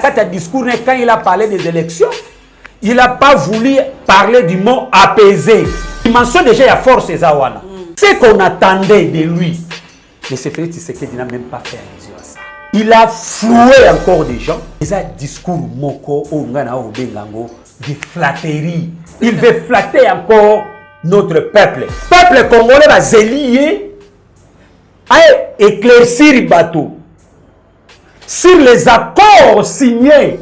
Quand il discours, quand il a parlé des élections, il n'a pas voulu parler du mot apaisé. Il mentionne déjà la force Zawana. Ce qu'on attendait de lui. Mais c'est Félix Tshisekedi n'a même pas fait allusion à ça. Il a floué encore des gens. Il a discours moko ongana obengango de flatterie. Il veut flatter encore notre peuple. Peuple congolais va zélier à éclaircir le bateau sur les accords signés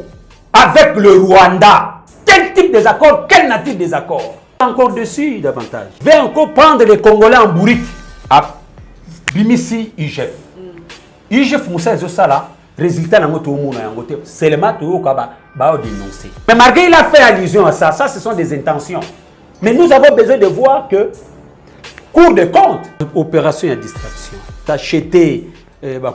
avec le Rwanda. Quel type des accords, quelle nature des accords? Encore dessus davantage. Va encore prendre les Congolais en bourrique. À Bimissi IGF. IGF Moussa Zosala, résultat dans notre monde, c'est le mat où va dénoncer. Mais malgré il a fait allusion à ça, ça ce sont des intentions. Mais nous avons besoin de voir que, cours de compte, opération et distraction. Tu as acheté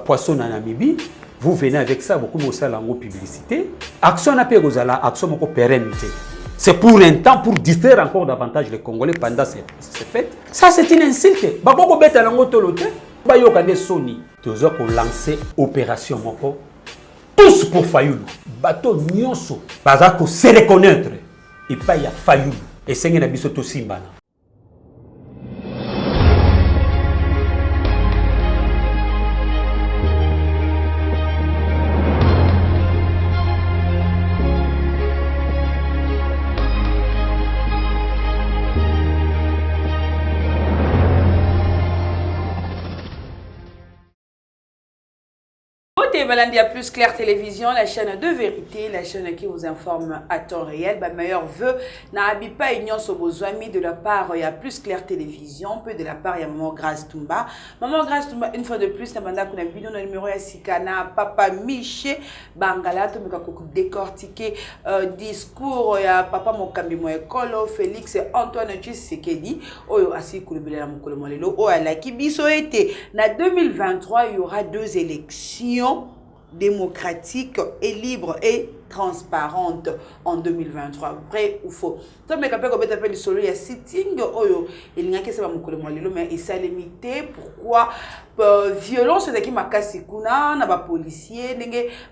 poisson en Namibie, vous venez avec ça, beaucoup de publicité. Action n'a pas action pérennité. C'est pour un temps, pour distraire encore davantage les Congolais pendant ces fêtes. Ça, c'est une insulte. Bakoko beta lango tolote, bayokande soni. Tous ont lancé opération moko. Tous pour Fayoulou. Bateau nyonso. Bazako se reconnaître. Et pas y a Fayoulou. Et c'est un abisso to simbana. Valandia Plus Claire Télévision, la chaîne de vérité, la chaîne qui vous informe à temps réel. Meilleur vœu, n'abi pas union sur vos amis de la part, il y a Plus Claire Télévision, peu de la part, il y a Maman Grâce Tumba. Maman Grâce Tumba, une fois de plus, Namanda qu'on a vu dans le numéro à Sikana, Papa Miché, Bangala, tout le monde décortiqué, discours, il y a Papa Mokambi Moekolo, Félix Antoine Tshisekedi, Oyo Asi Kouloubela Mokolomolelo, Oyo Alaki Biso été. Na 2023, il y aura 2 élections démocratique et libre et transparente en 2023. Vrai ou faux? Toi, mais quand on appelle le solo, il y a sitting, il n'y a que ça, mais il s'est limité. Pourquoi? Violence, c'est qui m'a cassé, n'a pas policier,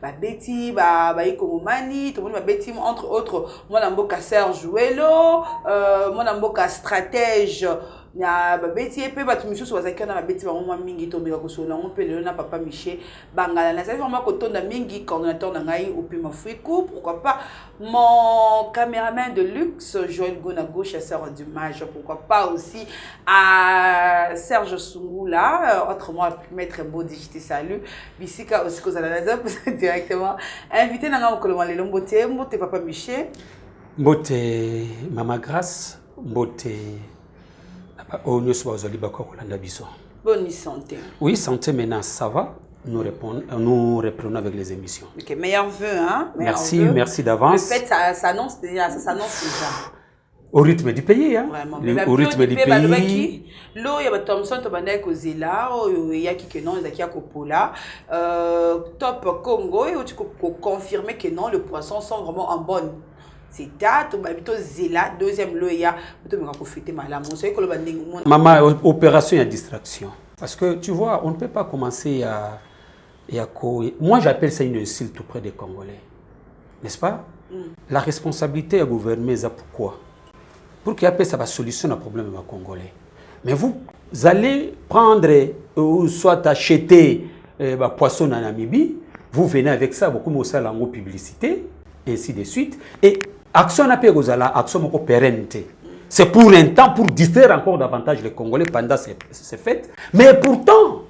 n'a bêti, ikomomani, tout le monde m'a bêti, entre autres, moi, n'amboka Serge Jouelo, moi, n'amboka stratège. Na babeti pe batu misusu bazaki na babeti ba mwa mingi to mbeka kosola on pe le na papa Miché Bangala na ça vraiment kotonda mingi coordinateur na ngai opima Fuiku, pourquoi pas mon caméraman de luxe Joël Gona gauche chasseur d'image, pourquoi pas aussi à Serge Sungula autrement maître beau digité salut bisika aussi kozala na directement invité na nga koloma le mbote papa Miché mbote Mama Grâce mbote. Bonne santé. Oui, santé maintenant, ça va. Nous reprenons avec les émissions. Ok, meilleur vœu, hein? Merci, merci d'avance. Le fait, ça s'annonce déjà. Au rythme du pays, hein? Vraiment. Au rythme du pays. L'eau, il y a Thompson, il y a qui non, il y a Kopola. Top Congo, tu peux confirmer que non, le poisson sont vraiment en bonne. C'est date, Zéla, deuxième loya, Maman, opération et distraction. Parce que tu vois, on ne peut pas commencer à moi, j'appelle ça une insulte auprès des Congolais. N'est-ce pas? La responsabilité à gouverner, c'est pourquoi? Pour qu'il y ait ça solution au problème des Congolais. Mais vous allez prendre, ou soit acheter poisson en Namibie, vous venez avec ça, beaucoup de publicité, ainsi de suite. Et action n'a pas action pérennité. C'est pour un temps, pour distraire encore davantage les Congolais pendant ces fêtes. Mais pourtant,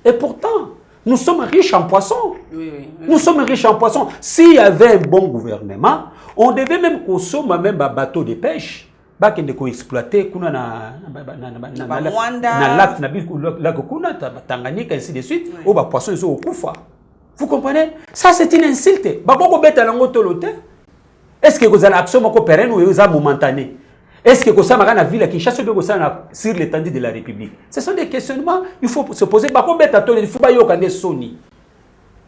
nous sommes riches en poissons. Nous sommes riches en poissons. S'il y avait un bon gouvernement, on devait même consommer même un bateau de pêche. Qui ne exploiter na Tanganyika, ainsi de suite. Ou poisson ils ont au Koufa. Vous comprenez? Ça c'est une insulte. Est-ce que vous avez l'action pérenne ou vous avez momentané? Est-ce que vous avez la ville qui chasse sur l'étendue de la République? Ce sont des questionnements, il faut se poser.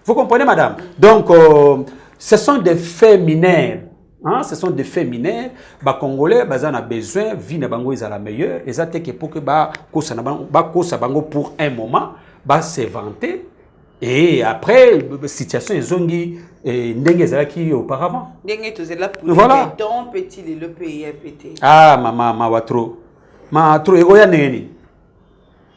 Vous comprenez, madame? Donc, ce sont des faits mineurs. Hein? Ce sont des faits mineurs. Les Congolais ont besoin, vie na bango est la meilleure. Et ça, c'est pour que pour un moment, se vanter. Et après, la situation est zongi. et ndenge qui auparavant. Voilà. Petit le pays pété. Ah ma watro. Ma trop egoya ndengeni.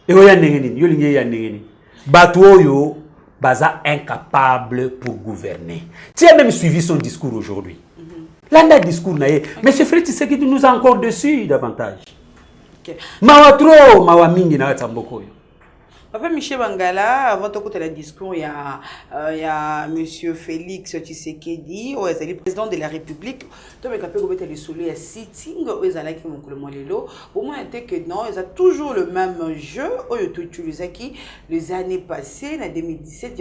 Egoya ndengeni, yo lingi ya ndengeni. Batu oyo baza incapable pour gouverner. Tu as même suivi son discours aujourd'hui. L'anda discours naé, mais ce frère Tshisekedi nous a encore dessus davantage. Ma watro, ma wamingi na tsamboko yo. Papa Michel Bangala, avant de écouter le discours, il y a Monsieur Félix Tshisekedi, le président de la République. Donc, il y a le soleil à sitting, il y a au moins, que non, ils ont toujours le même jeu. Ils ont utilisé les années passées, en 2017,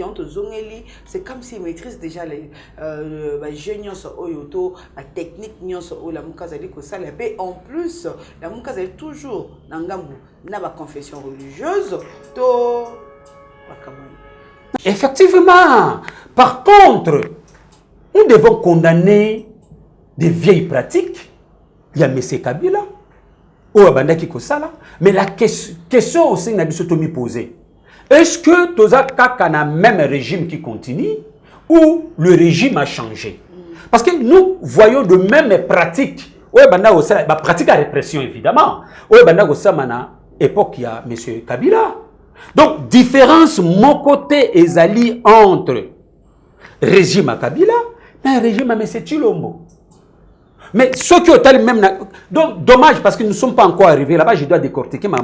c'est comme s'ils maîtrisent déjà les jeunes, la technique, la en plus, la Moukazali est toujours dans la confession religieuse. Effectivement. Par contre, nous devons condamner des vieilles pratiques. Il y a M. Kabila, ou Abandaki Kosala, mais la question aussi n'a pas posée. Est-ce que Tozaka a le même régime qui continue ou le régime a changé? Parce que nous voyons de mêmes pratiques. Oui, pratique à répression évidemment. Oui, époque, il y a M. Kabila. Donc, différence, mon côté, ezali entre régime à Kabila et régime à M. Tshilombo. Mais ceux qui ont le même... Donc, dommage, parce que nous ne sommes pas encore arrivés là-bas, je dois décortiquer, il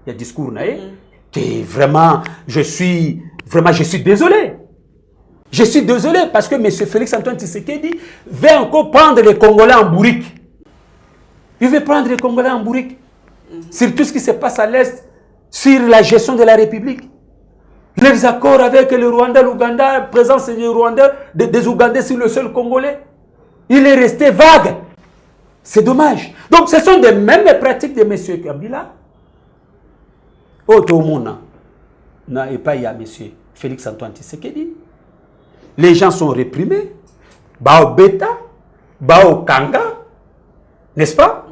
y a un discours, que vraiment, je suis désolé. Je suis désolé parce que M. Félix Antoine Tshisekedi veut encore prendre les Congolais en bourrique. Il veut prendre les Congolais en bourrique. Sur tout ce qui se passe à l'Est, sur la gestion de la République. Les accords avec le Rwanda, l'Ouganda, la présence des Rwandais, des Ougandais sur le sol congolais. Il est resté vague. C'est dommage. Donc ce sont des mêmes pratiques de M. Kabila. Autre monde, et pas il y a M. Félix Antoine Tshisekedi. Les gens sont réprimés. Bao Beta, Bao Kanga, n'est-ce pas?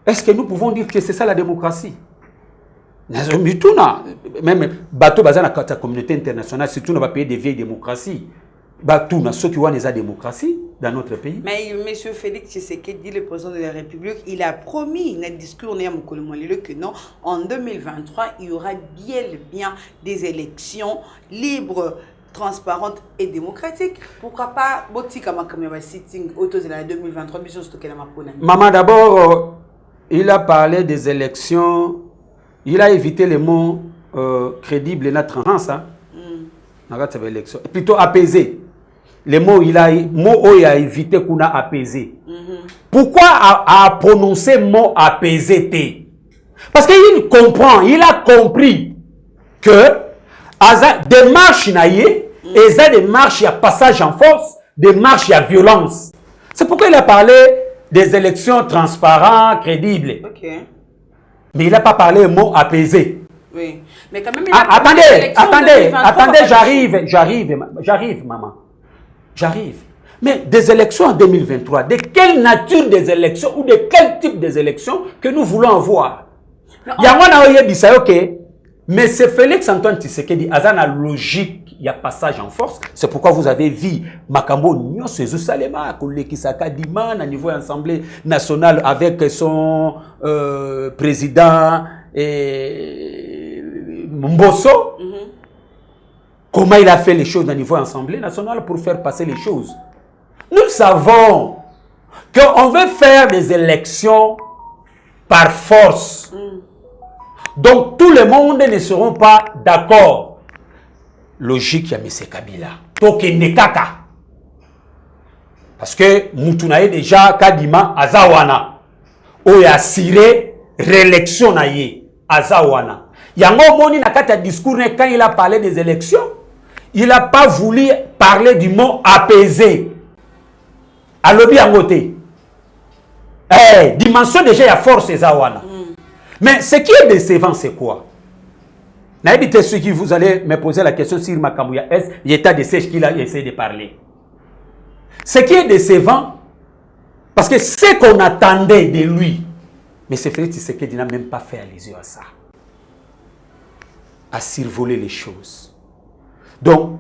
Est-ce que nous pouvons dire que c'est ça la démocratie? Même bateau bazan la communauté internationale, surtout on va payer des vieilles démocraties. Bateau ceux qui ont des démocraties dans notre pays. Mais M. Félix Tshisekedi, le président de la République, il a promis dans le discours que non, en 2023, il y aura bien des élections libres, transparentes et démocratiques. Pourquoi pas Botika Makameva sitting auto de la 2023 mission stocké dans ma pona. Maman, d'abord, il a parlé des élections. Il a évité les mots crédibles et la transparence. Élection. Plutôt apaisé. Les mots, il a évité qu'on a apaisé. Pourquoi a prononcé mot apaisé? Parce qu'il comprend, il a compris que des marches et des marches, il y a passage en force, des marches, il y a violence. C'est pourquoi il a parlé des élections transparentes, crédibles. Okay. Mais il n'a pas parlé un mot apaisé. Oui. Mais quand même, attendez, j'arrive, maman. J'arrive. Mais des élections en 2023, de quelle nature des élections ou de quel type des élections que nous voulons avoir? Il y a dit ça, ok. Mais c'est Félix Antoine Tshisekedi, Azana logique, il y a passage en force. C'est pourquoi vous avez vu Makambo Nyos Salema, Kolekisaka Diman, à niveau Assemblée nationale avec son président Mbosso. Comment il a fait les choses au niveau Assemblée nationale pour faire passer les choses. Nous savons qu'on veut faire des élections par force. Donc tout le monde ne seront pas d'accord. Logique, il y a M. Kabila. Tokende kaka. Parce que Moutunaye déjà Kadima Azawana. Ou ya siré réélection naye Azawana. Yango moni na kata discours quand il a parlé des élections, il n'a pas voulu parler du mot apaisé. Alobi yangote. Dimension déjà il y a force Azawana. Mais ce qui est décevant, c'est quoi? N'habitez ceux qui vous allez me poser la question sur Makamouya S, l'état de siège qu'il a essayé de parler. Ce qui est décevant, parce que ce qu'on attendait de lui, mais c'est Félix Tshisekedi n'a même pas fait allusion à ça. À survoler les choses. Donc,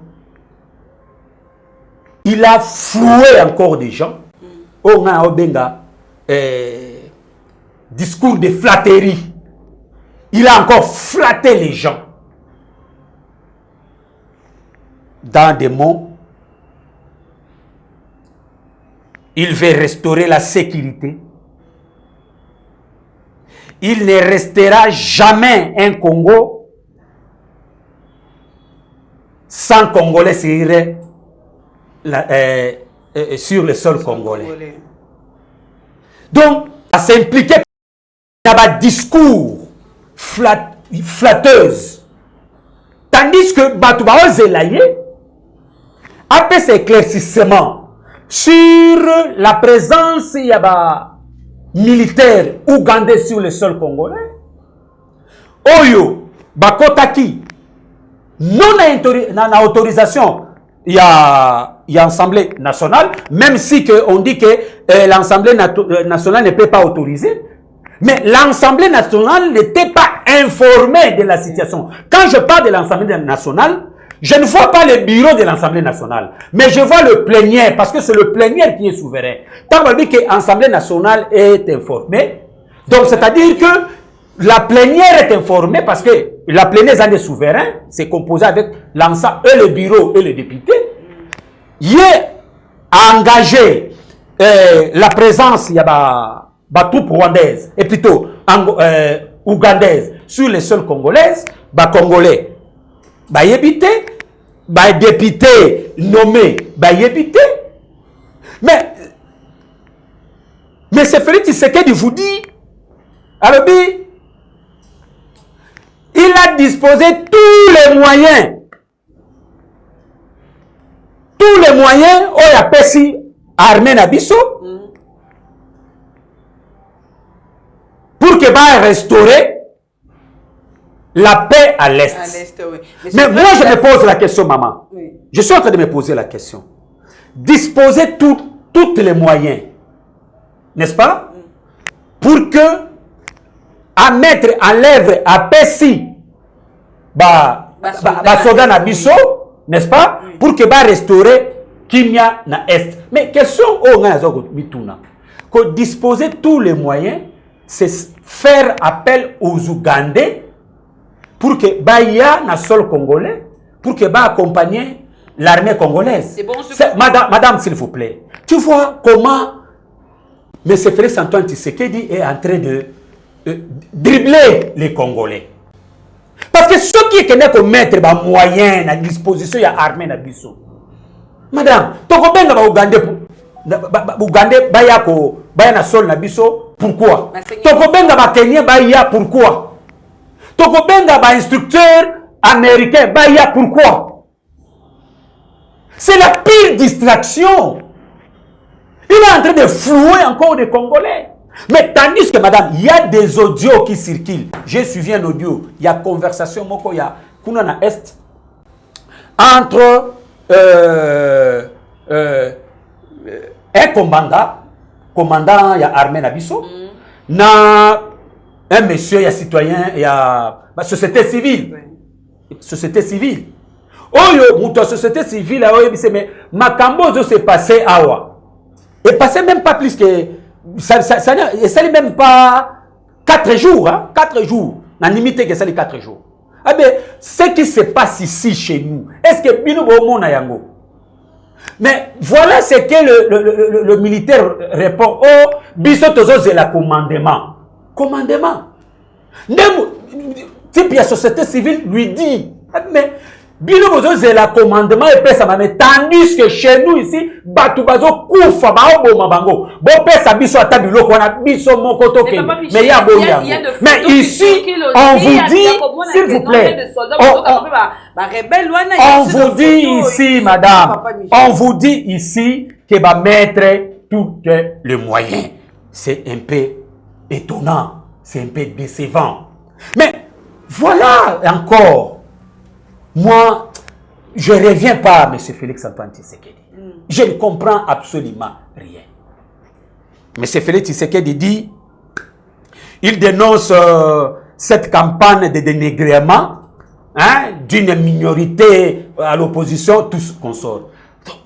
il a floué encore des gens. On a un discours de flatterie. Il a encore flatté les gens. Dans des mots, il veut restaurer la sécurité. Il ne restera jamais un Congo sans Congolais sur le sol congolais. Donc, ça s'impliquait dans un discours flatteuse. Tandis que Batouba Zelaye a fait ses éclaircissements sur la présence militaire ougandais sur le sol congolais. Oyo, Bakotaki, non à autorisation, il y a l'Assemblée nationale, même si on dit que l'Assemblée nationale ne peut pas autoriser, mais l'Assemblée nationale n'était pas informée de la situation. Quand je parle de l'Assemblée nationale, je ne vois pas le bureau de l'Assemblée nationale, mais je vois le plénière, parce que c'est le plénière qui est souverain. Tant on dit que l'Assemblée nationale est informée, donc c'est-à-dire que la plénière est informée, parce que la plénière est souverain, c'est composé avec l'ensemble, et le bureau et les députés. Il a engagé la présence, il y a troupes rwandaises, et plutôt ougandaises, sur les sols congolaises, Congolais. Yébité, député nommé, yébité. Mais c'est Félix Tshisekedi vous dit, alors, il a disposé tous les moyens. Tous les moyens, on a perçu armée Nabiso pour que va restaurer la paix à l'Est. Oui. Mais moi, je me pose la question, maman. Oui. Je suis en train de me poser la question. Disposer tous les moyens, n'est-ce pas? Pour que, à mettre en l'œuvre, à Pessi, soldat Nabiso, n'est-ce pas? Oui. Pour que va restaurer Kimia na Est. Mais question, que disposer tous les moyens, c'est faire appel aux Ougandais pour que Baya na sol congolais, pour que Baya accompagner l'armée congolaise. C'est bon, madame, s'il vous plaît, tu vois comment M. Félix Antoine Tshisekedi est en train de dribbler les Congolais. Parce que ceux qui connaissent qu'on mettre des moyens à disposition, il y a l'armée na biso. Madame, Tokobenga ba Ougandais Baya na sol na biso, pourquoi? Tokobenga ba Kenya Baya, pourquoi? Tokobenga ba instructeur américain, pourquoi? C'est la pire distraction. Il est en train de flouer encore des Congolais. Mais tandis que, madame, il y a des audios qui circulent. J'ai suivi un audio. Il y a conversation, il y a Kunana Est, entre un commandant, il y a Armée Nabiso, un monsieur, il y a citoyen, il y a société civile. Oui. Société civile. Oh, société civile, mais Makambo s'est passé à Awa. Et passé même pas plus que. Ça n'est même pas 4 jours. Hein? 4 jours. La limite que ça les 4 jours. Ah ben, ce qui se passe ici chez nous, est-ce que Bino Bomo na yango? Mais voilà ce que le militaire répond. Oh, Bissotozo c'est la commandement. Commandement. Type la société civile lui dit, mais Bino Bozo c'est la commandement et pesa mais tandis que chez nous ici, Batoubazo koufa baobo mabango. Bon pesa biso atabilo qu'on a biso mon koto ke. Mais il y a beau mais ici, on vous dit, s'il vous plaît, on vous dit ici, madame, on vous dit ici que va mettre tous les moyens. C'est un peu étonnant, c'est un peu décevant. Mais voilà encore. Moi, je ne reviens pas à M. Félix Antoine Tshisekedi. Je ne comprends absolument rien. M. Félix Tshisekedi dit, il dénonce cette campagne de dénigrement d'une minorité à l'opposition, tous consorts.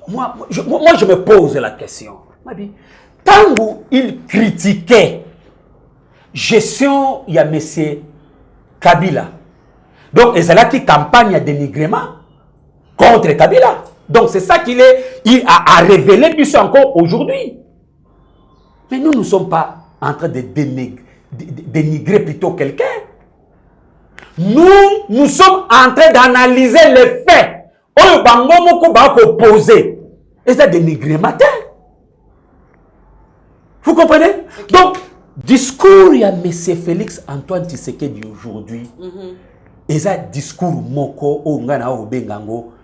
Moi, je me pose la question. Tant qu'il critiquait gestion, il y a M. Kabila. Donc, et c'est là qu'il campagne à dénigrement contre Kabila. Donc, c'est ça il a révélé plus encore aujourd'hui. Mais nous ne sommes pas en train de dénigrer plutôt quelqu'un. Nous sommes en train d'analyser les faits. On va opposer. Et ça dénigrement. Vous comprenez? Okay. Donc, discours, il y a M. Félix Antoine Tshisekedi aujourd'hui. Et ça, discours moko,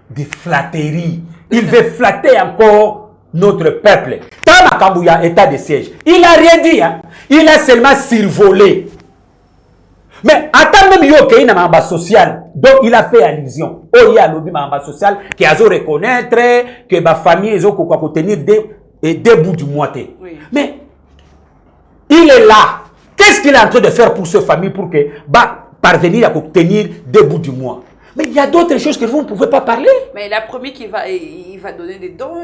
de flatterie. Il veut flatter encore notre peuple. Tant qu'il y a état de siège, il n'a rien dit. Hein? Il a seulement survolé. Mais attends même qu'il y a un social, donc il a fait allusion. Oh, il y a un social qui a reconnaître que ma famille est pour tenir deux bouts du mois. Oui. Mais il est là. Qu'est-ce qu'il est en train de faire pour cette famille pour que parvenir à tenir deux bouts du mois? Mais il y a d'autres choses que vous ne pouvez pas parler. Mais il a promis qu'il va donner des dons.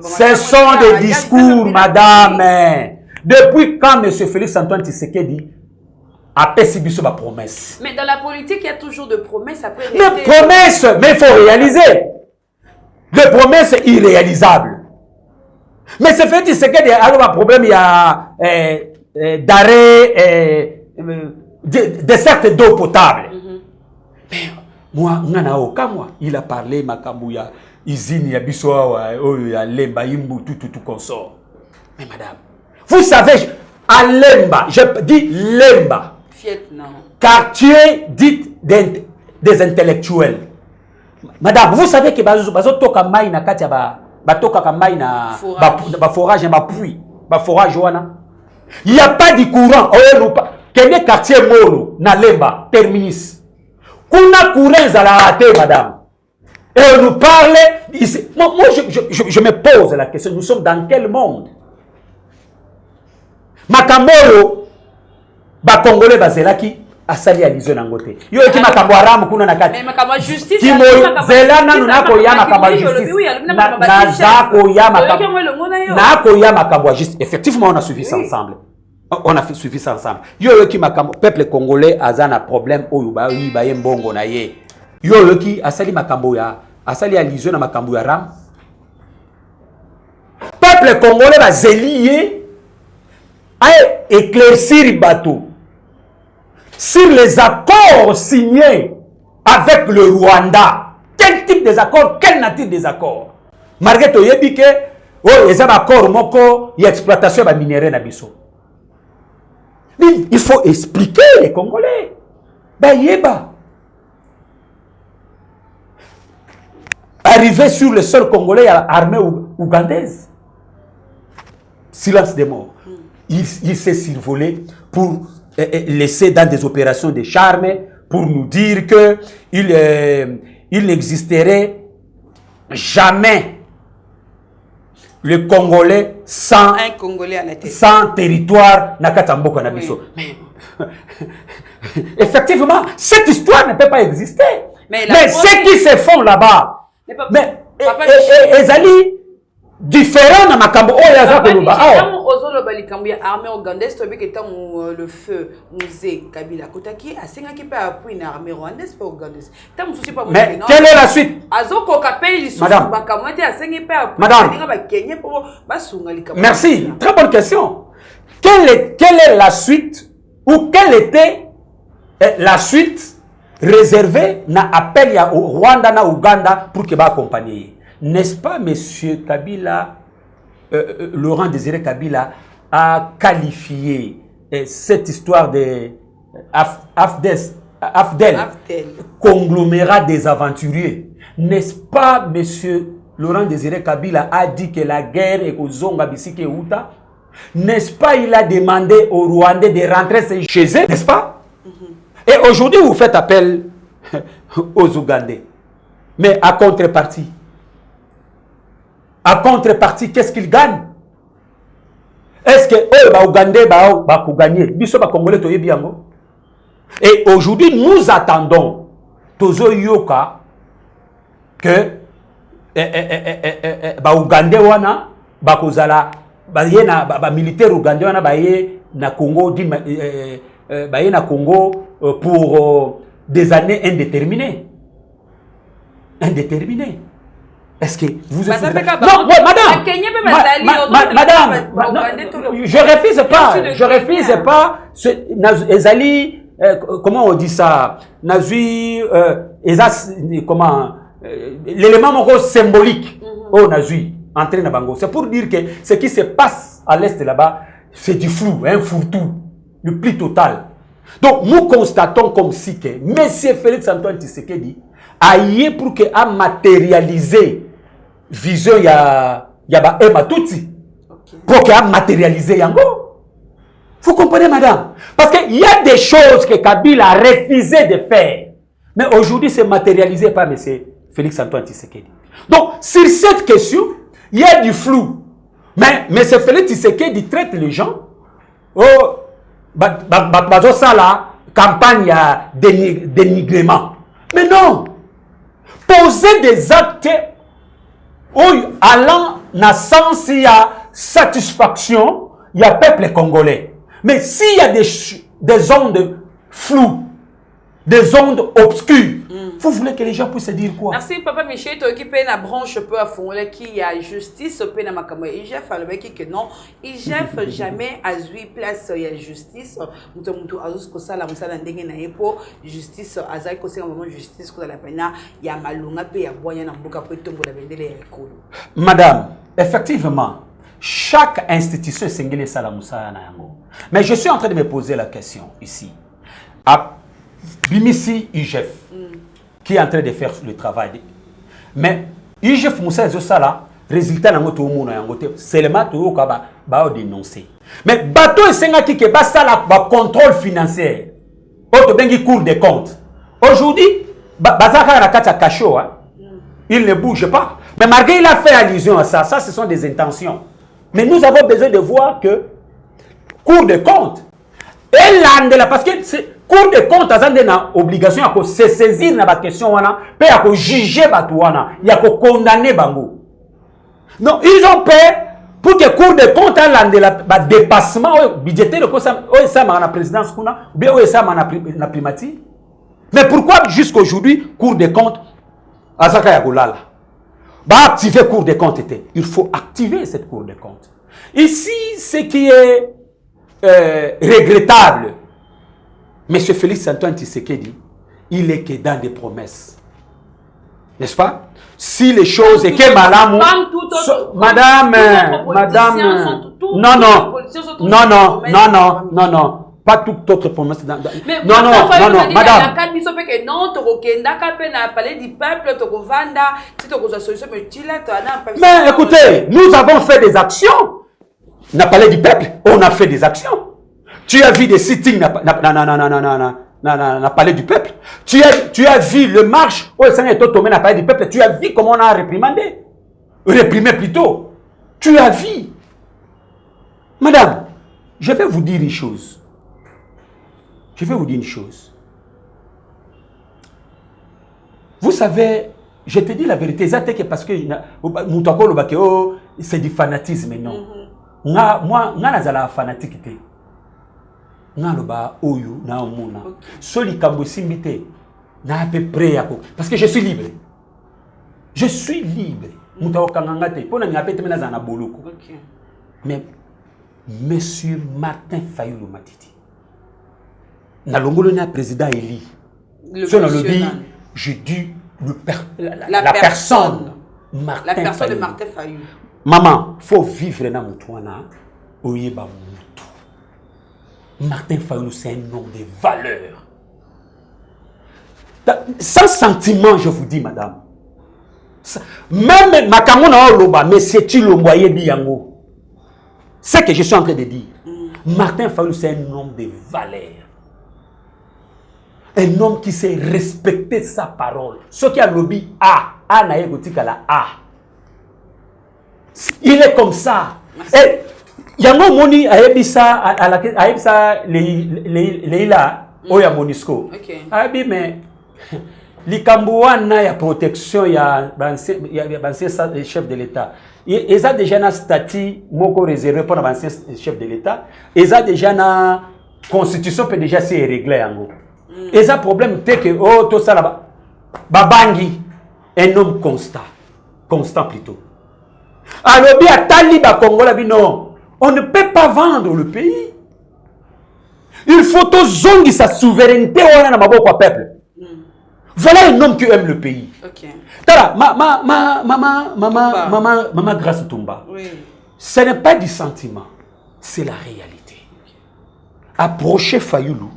Ce sont des discours, madame. Depuis quand M. Félix Antoine Tshisekedi a perçu ma promesse? Mais dans la politique, il y a toujours de promesses. Après, mais promesses, mais il faut réaliser. Des promesses irréalisables. Mais M. Félix Tshisekedi a un problème, il y a d'arrêt, de certes d'eau potable. Mais moi, il a parlé, Makambouya, Izini, Yabisoa, Lemba, Imbu, tout consort. Mais madame, vous savez, à Lemba, je dis Lemba, quartier dit des intellectuels. Madame, vous savez que bazotoka mai na kati ya batoka mai na forage na pluie, forage wana. Il n'y a pas de courant. Quel est quartier Molo na Lemba terminus? Kuna courant za la raté, madame. Et on nous parle ici. Moi je me pose la question, nous sommes dans quel monde? Makambolo Congolais bazelaki asali alizo na ngote. Yo eki makambo aramu kuna na kati. Mais makambo justice. Kimo zelana nunako ya makambo justice. Na zako ya makambo. Nako ya makambo justice. Effectivement on a suivi ça ensemble. On a suivi ça ensemble. Yo eki makambo peuple congolais azana problème oyo ba ye mbongo na ye. Yo eki asali makambo ya asali alizo na makambo ya ram. Peuple congolais ba zelié a éclaircir bateau sur les accords signés avec le Rwanda. Quel type des accords? Quelle nature des accords? Malgré tout, il y a des accords moko y exploitation de minéraux na biso. Il faut expliquer les Congolais. Arrivé sur le sol congolais à l'armée ougandaise. Silence des morts. Il s'est survolé pour laisser dans des opérations de charme, pour nous dire que il n'existerait jamais le Congolais sans un Congolais à la tête, sans territoire Nakatambo Kanabiso. Oui. Mais effectivement, cette histoire ne peut pas exister. Mais ceux qui se font là-bas, mais Ezali différent na makambo oya za koloba awo ozoloba likambo ya armée ougandaise to biki tango le feu Musée Kabila kotaki asengaki pa appui na armée rwandaise pe ougandaise tango souci pas. Mais quelle est la suite? Azoko kapeli lisusu makambo te asengi pa appui ndinga ba Kenya po basunga likambo. Merci, très bonne question. Quelle est la suite ou quelle était la suite réservée na appel ya Rwanda na Ouganda pour que ba accompagner? N'est-ce pas, monsieur Kabila, Laurent Désiré Kabila a qualifié cette histoire de Afdel, conglomérat des aventuriers? N'est-ce pas, monsieur Laurent Désiré Kabila a dit que la guerre est aux Zonga Bisike Outa? N'est-ce pas, il a demandé aux Rwandais de rentrer chez eux? N'est-ce pas? Et aujourd'hui, vous faites appel aux Ougandais. Mais à contrepartie, qu'est-ce qu'ils gagnent? Est-ce que eux, Ougandais, va gagner? Biso ba Congolais toye biango. Et aujourd'hui, nous attendons Tozo Yoka que ba Ougandais wana ba kozala ba yena ba militaire Ougandais wana ba ye na Congo ba ye na Congo pour des années indéterminées. Indéterminées. Est-ce que vous êtes... Non, madame, je refuse pas, Ezali, comment on dit ça, Nazui, comment, l'élément symbolique, oh Nazui, entré dans Bango. C'est pour dire que ce qui se passe à l'est là-bas, c'est du flou, un fourre-tout, le pli total. Donc, nous constatons comme si que M. Félix-Antoine Tshisekedi a y pour que a matérialisé vision ya ba Emma Tutsi pour qu'il a matérialisé yango. Vous comprenez, madame? Parce qu'il y a des choses que Kabila a refusé de faire. Mais aujourd'hui, c'est matérialisé par M. Félix-Antoine Tshisekedi. Donc, sur cette question, il y a du flou. Mais M. Félix Tshisekedi traite les gens. Oh, ça là, campagne dénigrement. Mais non! Poser des actes allant dans le sens il y a satisfaction, il y a peuple congolais. Mais s'il y a des ondes floues, des ondes obscures, vous voulez que les gens puissent dire quoi? Merci papa Michel, tu occupé la branche peu à fond qui a justice au pénal makamo IGF alors que non IGF jamais a eu place il y a justice muto azus ko sala musala ndenge na epo justice azai ko senga moment justice ko la pena ya malunga pe ya boya na mbuka pe tombo la bendele ya ekolo. Madame, effectivement chaque institution singele sala musala na yango. Mais je suis en train de me poser la question ici. À Bimisi IGF qui est en train de faire le travail. Mais IGF Moussa Zosala, résultat dans tout le monde, seulement tout le monde va dénoncer. Mais bateau et senga qui est ça la contrôle financier. Autre bengi cours des comptes. Aujourd'hui, bazaka na kata kacho, il ne bouge pas. Mais malgré il a fait allusion à ça, ça ce sont des intentions. Mais nous avons besoin de voir que cours des comptes et l'andela parce que Cour des comptes a une obligation de se saisir de la question et de juger il y a condamner bango. Non, ils ont peur pour que Cour des comptes ait un dépassement budgétaire de ça la présidence ou ça la primatie. Mais pourquoi jusqu'aujourd'hui Cour des comptes a activer Cour des comptes? Il faut activer cette Cour des comptes. Ici, ce qui est regrettable, Monsieur Félix-Antoine Tshisekedi, il est que dans des promesses. N'est-ce pas? Si les choses et que madame, non, pas toute autre promesse. Non, madame. Mais écoutez, nous avons fait des actions. On a parlé du peuple, on a fait des actions. Tu as vu des sittings, n'a parlé du peuple. Tu as vu le marche, n'a parlé du peuple. Tu as vu comment on a réprimandé. Réprimé plutôt. Tu as vu. Madame, je vais vous dire une chose. Vous savez, je te dis la vérité, parce que c'est du fanatisme, non. Moi, je suis fanatique. Parce que je suis libre. Je suis libre. Mais Monsieur Martin Fayulu Matiti, le président élu. Je dis la personne Martin de Martin Fayulu. Maman, il faut vivre dans mon toit. Martin Fayulu, c'est un homme de valeur. Sans sentiment, je vous dis, madame. Même Makamona Oloba, mais c'est-tu le moyen d'Yango? C'est ce que je suis en train de dire. Martin Fayulu, c'est un homme de valeur. Un homme qui sait respecter sa parole. Ce qui a lobby A na yegotika A. Il est comme ça. Et yango moni aebisa Leila Oya Monisco. Aebi mais Likambouana, il y a protection, il y a chef de l'État. Ils ont déjà un statut réservé pour l'ancien chef de l'État. Ils ont déjà une constitution qui déjà c'est réglé. Ils ont un problème que tout ça là-bas. Babangi, un homme constant plutôt. Alors, bien, Taliba Congolais, non, on ne peut pas vendre le pays. Il faut tout zongi sa souveraineté au peuple. Voilà un homme qui aime le pays. Ok. Tala, maman Grâce Toumba. Oui. Ce n'est pas du sentiment, c'est la réalité. Approchez Fayoulou,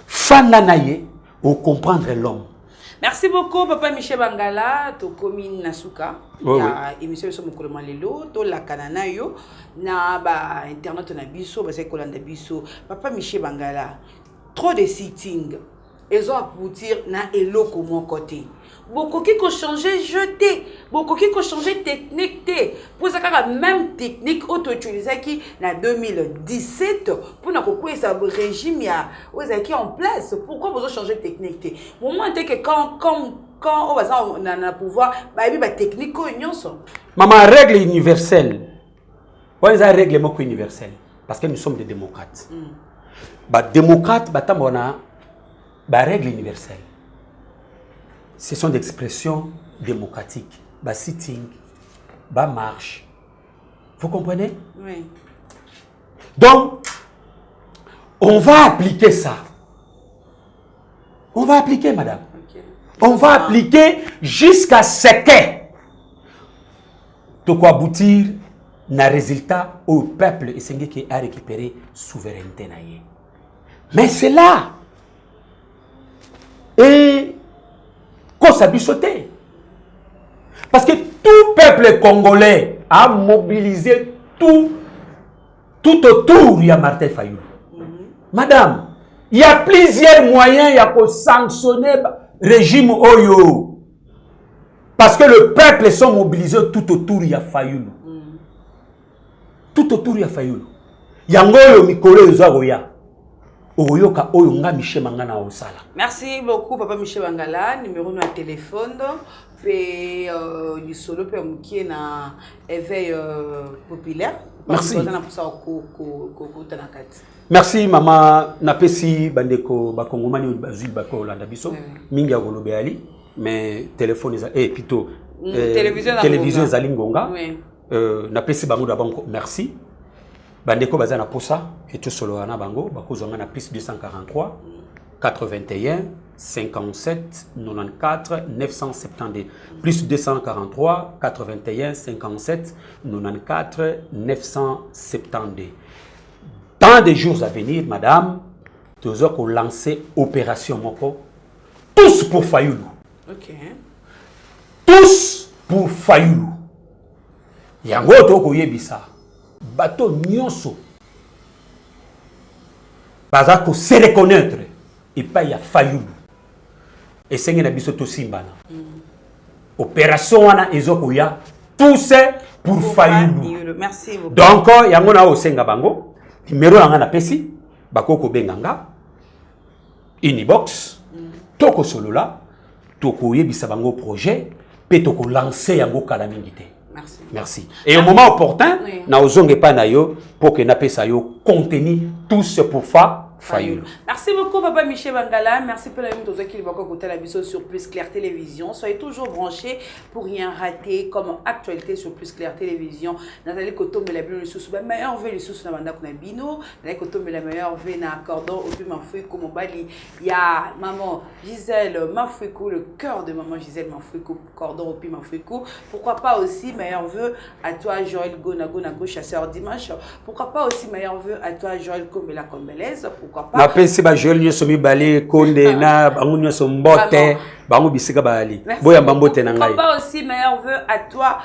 Fananaye, pour comprendre l'homme. Merci beaucoup, Papa Michel Bangala, to commune Nasuka. Oui, ya émission sur mon Lelo, to la Kanana yo, na ba internet na biso, ba c'est kolanda biso. Papa Michel Bangala, trop de sitting. Ils ont aboutir na elo comme mon côté. Beaucoup qui ont changé jeté, beaucoup qui ont changé technique. Pour ça la même technique auto-utilisée qui en 2017 pour n'a quoi ça régime ya qui en place. Pourquoi vous avez changé technique? Au moins que quand on va pouvoir bah technique Maman règle universelle. Ouais, ça règle universelle parce que nous sommes des démocrates. Bah démocrate bah tamona bah règle universelle. Ce sont des expressions démocratiques. Bah sitting, bah marche. Vous comprenez? Oui. Donc, on va appliquer ça. On va appliquer, madame. Okay. On va appliquer jusqu'à ce que de quoi aboutir na résultat au peuple et c'est qui a récupéré souveraineté. Mais c'est là. Et qu'on s'habille sauter. Parce que tout peuple congolais a mobilisé tout autour, il y a Martin Fayoulou. Madame, il y a plusieurs moyens, il y a pour sanctionner le régime Oyo. Parce que le peuple sont mobilisés tout autour, il y a Fayoulou. Tout autour, il y a Fayoulou. Il y a Ngoyo Mikolo Yozagoya. Merci beaucoup, Papa Michel Bangala. Numéro de téléphone. Puis, il solo peut me na éveil populaire. Merci. Merci, maman. Napesi bandeko bakongomani bazui bako landa biso. Mingi agolobe ali. Mais téléphone plutôt télévision zalingonga. Napesi bango d'abord merci. Bandeko bazana posa et tout solo ana bango bakozonga na plus 243 81 57 94 972 plus 243 81 57 94 972. Dans des jours à venir, madame, nous allons lancer opération Moko. Tous pour Fayoulou. Ok. Tous pour Fayoulou. Yango toko yebisa. Bateau nyonso. Bazako se reconnaître. Et pas y a Fayoulou. Et c'est une abisso to simbana. Opération wana ezoko ya tous pour Fayoulou. Merci beaucoup. Donc yango na osenga bango. Numéro nga na pesi bakoko benganga. Inibox. Toko solola. Toko yebisa bango projet. Pe toko lancer yango kala mingité. Merci. Merci. Et au moment opportun, na ozonge pa na yo pour que na pesa yo contenir tout ce pour Fayoulou. Merci beaucoup, Papa Michel Bangala. Merci pour la minute aux qui vont écouter la vidéo sur Plus Clair Télévision. Soyez toujours branchés pour rien rater comme actualité sur Plus Clair Télévision. Nathalie Koto me la bien le sous meilleur veut le sous na banda kuna bino. Nathalie Koto me la meilleure veut na cordon au plus mafouiko mon bali. Il y a maman Gisèle Mafouiko, le cœur de maman Gisèle Mafouiko, cordon au plus mafouiko. Pourquoi pas aussi meilleur vœu à toi Joël Gonago chasseur dimanche. Pourquoi pas aussi meilleur vœu à toi Joël Kombela Kombelaise. Ma pesi ba Joël nyoso mi balé konde na bangu nyoso mbote bangu bisika bali boya mbote na ngai. Pas aussi meilleur vœu à toi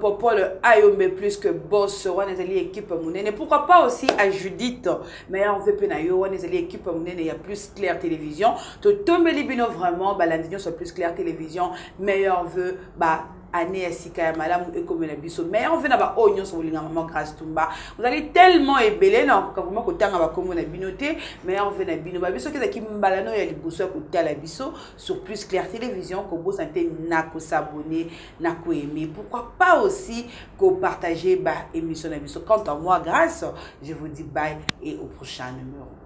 Popo le Ayombe plus que boss on est allé équipe monene. Pourquoi pas aussi à Judith meilleur vœu penayo on est allé équipe monene il y a Plus Clair Télévision. To tombe libino vraiment balandinho sur Plus Clair Télévision meilleur vœu ba année ya sika ya malamu ekomi na biso mais on fait na ba oignon sur linga maman Grâce Tumba vous allez tellement ébélé non quand vous kotanga ba komo na binoté mais on fait na bino ba biso keza ki mbalano ya liboso ya kotala biso sur Plus Clair Télévision ko bo santé na ko s'abonner na ko aimer pourquoi pas aussi ko partager ba émission na biso quant à moi Grâce je vous dis bye et au prochain numéro.